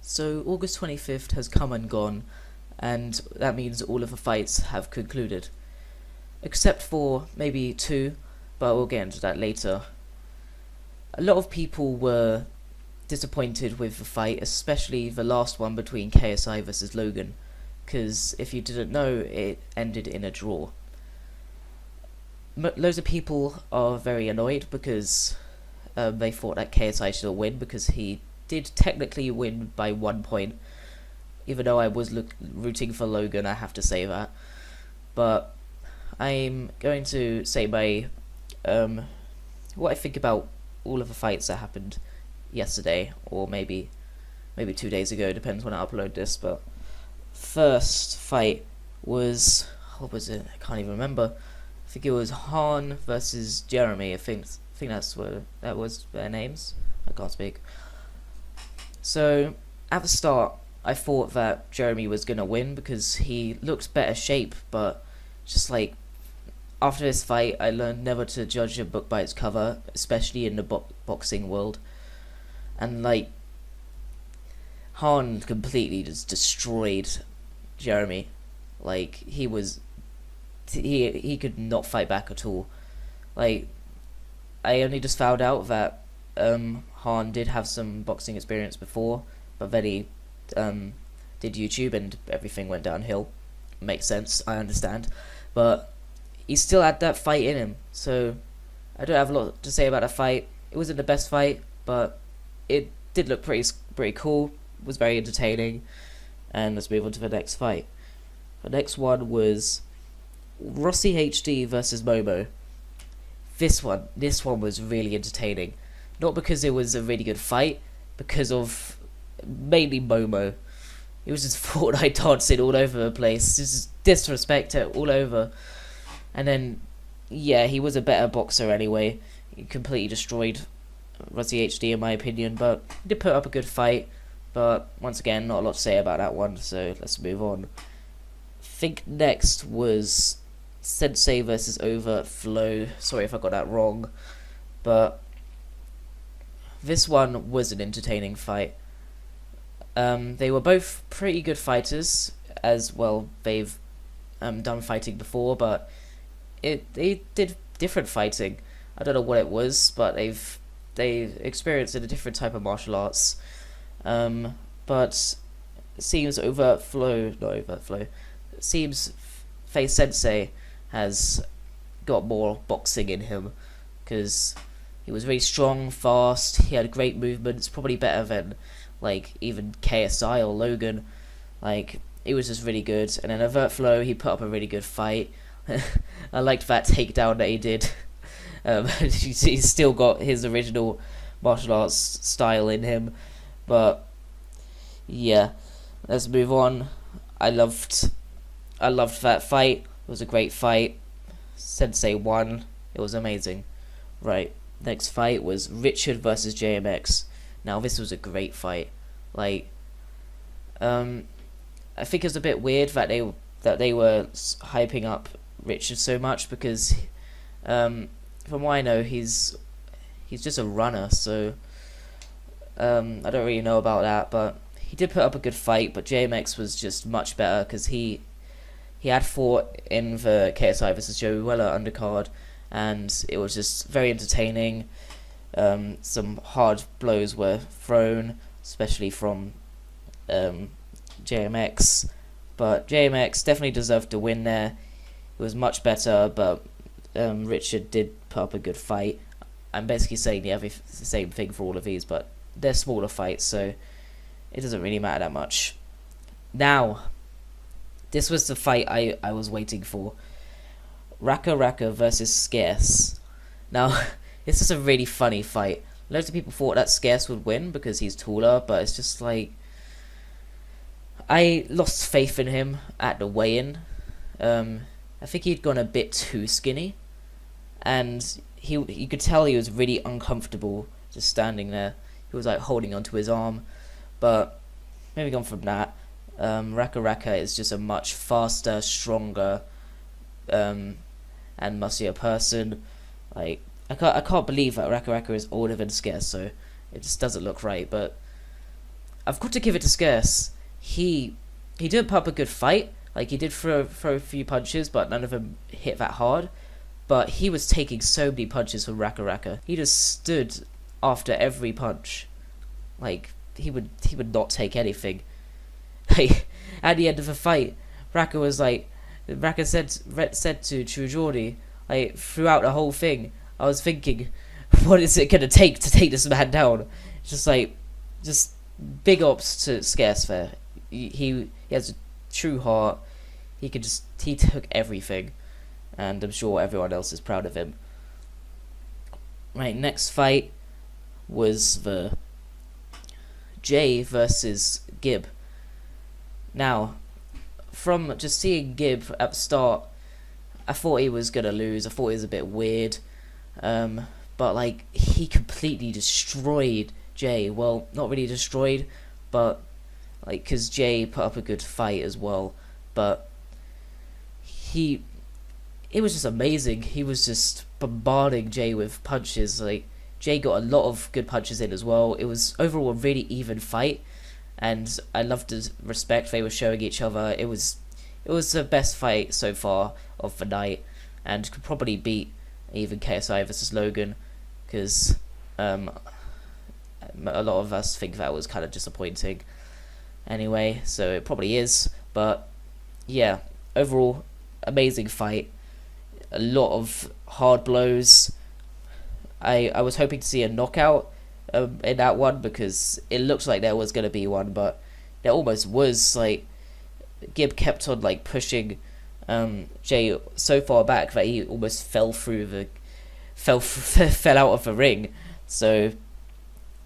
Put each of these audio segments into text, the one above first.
So August 25th has come and gone, and that means all of the fights have concluded. Except for maybe two, but we'll get into that later. A lot of people were disappointed with the fight, especially the last one between KSI versus Logan, because if you didn't know, it ended in a draw. Loads of people are very annoyed because they thought that KSI should win because he did technically win by 1 point. Even though I was rooting for Logan, I have to say that. But I'm going to say what I think about all of the fights that happened yesterday, or maybe 2 days ago, depends when I upload this. But first fight was, what was it? I can't even remember. I think it was Han versus Jeremy. I think that's what that was their names. I can't speak. So at the start, I thought that Jeremy was gonna win because he looked better shape, but just like after this fight, I learned never to judge a book by its cover, especially in the boxing world. And like Han completely just destroyed Jeremy. Like he could not fight back at all. Like I only just found out that Han did have some boxing experience before, but then he did YouTube and everything went downhill. Makes sense, I understand, but he still had that fight in him. So I don't have a lot to say about that fight. It wasn't the best fight, but it did look pretty cool. It was very entertaining. And let's move on to the next fight. The next one was Rossi HD versus Momo. This one was really entertaining. Not because it was a really good fight, because of mainly Momo. He was just Fortnite dancing all over the place, just disrespect it all over. And then, yeah, he was a better boxer anyway. He completely destroyed Rossi HD in my opinion, but he did put up a good fight. But once again, not a lot to say about that one, so let's move on. I think next was Sensei versus Overflow. Sorry if I got that wrong, but this one was an entertaining fight. They were both pretty good fighters, as well. They've done fighting before, but they did different fighting. I don't know what it was, but they experienced in a different type of martial arts. But it seems it seems Face Sensei has got more boxing in him, because he was very strong, fast, he had great movements, probably better than like even KSI or Logan. Like it was just really good. And then Avert Flow, he put up a really good fight. I liked that takedown that he did. He's still got his original martial arts style in him. But yeah, let's move on. I loved that fight. It was a great fight. Sensei won. It was amazing. Right, next fight was Richard versus JMX. Now this was a great fight. Like, I think it was a bit weird that they were hyping up Richard so much because, from what I know, he's just a runner. So I don't really know about that, but he did put up a good fight. But JMX was just much better because he had fought in the KSI versus Joey Weller undercard, and it was just very entertaining. Some hard blows were thrown, especially from JMX, but JMX definitely deserved to win there. It was much better, but Richard did put up a good fight. I'm basically saying the same thing for all of these, but they're smaller fights, so it doesn't really matter that much. Now, this was the fight I was waiting for. Raka Raka versus Scarce. Now, this is a really funny fight. Loads of people thought that Scarce would win because he's taller, but it's just like, I lost faith in him at the weigh-in. I think he'd gone a bit too skinny, and you could tell he was really uncomfortable just standing there. He was like holding onto his arm. But moving on from that, Raka Raka is just a much faster, stronger, and musclier person. Like I can't believe that Raka Raka is older than Scarce, so it just doesn't look right. But I've got to give it to Scarce. He did put up a good fight. Like, he did throw a few punches, but none of them hit that hard. But he was taking so many punches from Raka Raka. He just stood after every punch. Like, he would not take anything. Like, at the end of the fight, Raka said to Chujordi, like, throughout the whole thing, I was thinking, what is it gonna take to take this man down? Just big ups to Scarce there. He has a true heart. He took everything, and I'm sure everyone else is proud of him. Right, next fight was the Jay versus Gib. Now, from just seeing Gib at the start, I thought he was gonna lose. I thought he was a bit weird, but like, he completely destroyed Jay. Well, not really destroyed, but like, because Jay put up a good fight as well, but it was just amazing. He was just bombarding Jay with punches. Like, Jay got a lot of good punches in as well. It was overall a really even fight, and I loved the respect they were showing each other. It was the best fight so far of the night, and could probably beat even KSI versus Logan, because a lot of us think that was kind of disappointing anyway, so it probably is. But yeah, overall, amazing fight. A lot of hard blows. I was hoping to see a knockout in that one, because it looked like there was going to be one, but there almost was. Like, Gib kept on like pushing Jay so far back that he almost fell out of the ring. So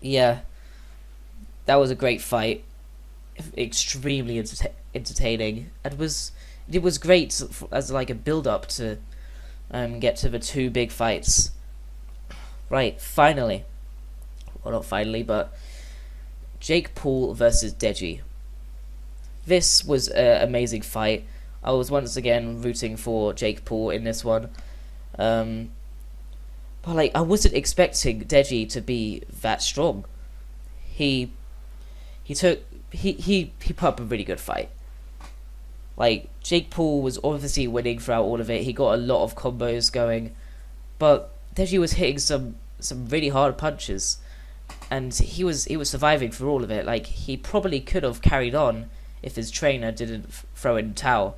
yeah, that was a great fight. Extremely entertaining. It was great as like a build up to get to the two big fights. Right, finally, well, not finally, but Jake Paul versus Deji. This was an amazing fight. I was once again rooting for Jake Paul in this one, but like, I wasn't expecting Deji to be that strong. He put up a really good fight. Like, Jake Paul was obviously winning throughout all of it. He got a lot of combos going, but Deji was hitting some really hard punches, and he was surviving through all of it. Like, he probably could have carried on if his trainer didn't throw in the towel.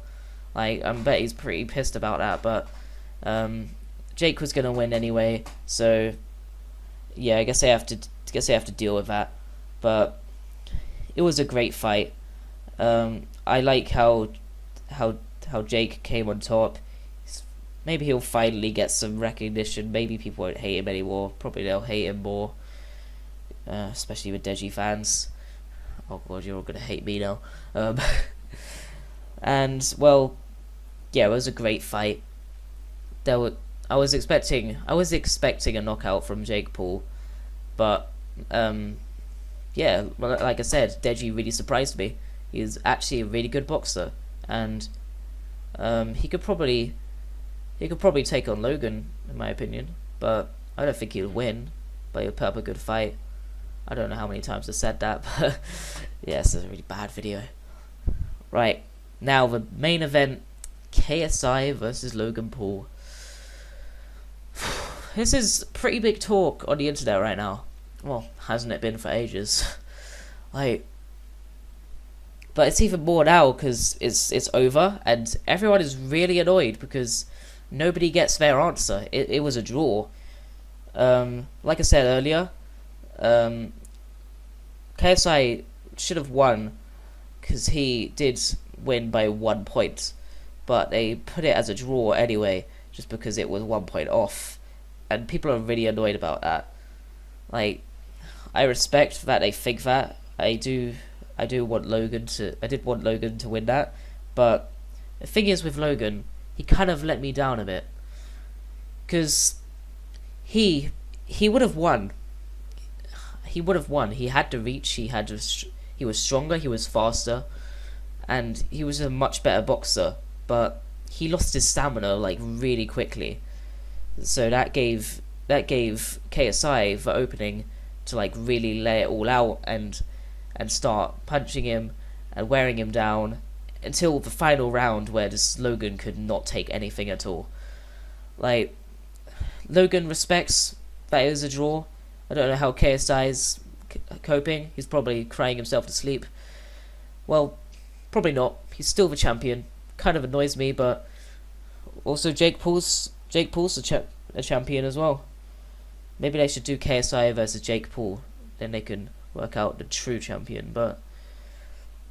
Like, I bet he's pretty pissed about that, but Jake was gonna win anyway, so yeah, I guess they have to deal with that. But it was a great fight. I like how Jake came on top. Maybe he'll finally get some recognition. Maybe people won't hate him anymore. Probably they'll hate him more, especially with Deji fans. Oh god, you're all gonna hate me now. And well, yeah, it was a great fight. I was expecting a knockout from Jake Paul, but yeah, well, like I said, Deji really surprised me. He's actually a really good boxer, and he could probably take on Logan, in my opinion, but I don't think he'll win, but he'll put up a good fight. I don't know how many times I said that, but yeah, it's a really bad video. Right, now the main event, KSI versus Logan Paul. This is pretty big talk on the internet right now. Well, hasn't it been for ages? Like, but it's even more now because it's over, and everyone is really annoyed because nobody gets their answer. It was a draw. Like I said earlier, KSI should have won because he did win by 1 point, but they put it as a draw anyway just because it was 1 point off, and people are really annoyed about that. Like, I respect that they think that. I did want Logan to win that, but the thing is with Logan, he kind of let me down a bit, because he would have won. He would have won. He had the reach. He was stronger. He was faster, and he was a much better boxer. But he lost his stamina like really quickly, so that gave KSI the opening to like really lay it all out and and start punching him and wearing him down until the final round where this Logan could not take anything at all. Like, Logan respects that it was a draw. I don't know how KSI is coping. He's probably crying himself to sleep. Well, probably not. He's still the champion. Kind of annoys me, but also Jake Paul's a champion as well. Maybe they should do KSI versus Jake Paul. Then they can work out the true champion. But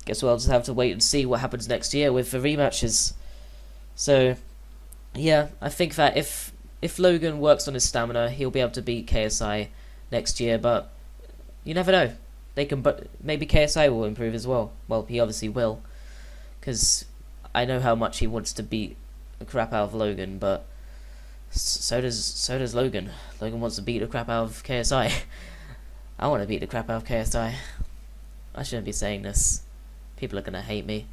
guess we'll just have to wait and see what happens next year with the rematches. So yeah, I think that if Logan works on his stamina, he'll be able to beat KSI next year. But you never know. Maybe KSI will improve as well. Well, he obviously will, because I know how much he wants to beat the crap out of Logan, but so does Logan. Logan wants to beat the crap out of KSI. I want to beat the crap out of KSI. I shouldn't be saying this. People are gonna hate me.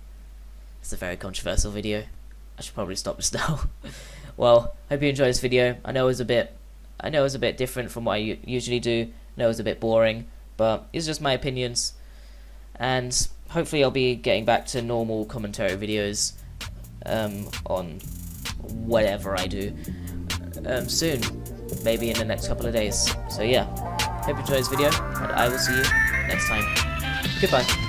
It's a very controversial video. I should probably stop this now. Well, hope you enjoyed this video. I know it was a bit different from what I usually do. I know it was a bit boring, but it's just my opinions. And hopefully I'll be getting back to normal commentary videos on whatever I do soon, maybe in the next couple of days. So yeah, hope you enjoyed this video, and I will see you next time. Goodbye.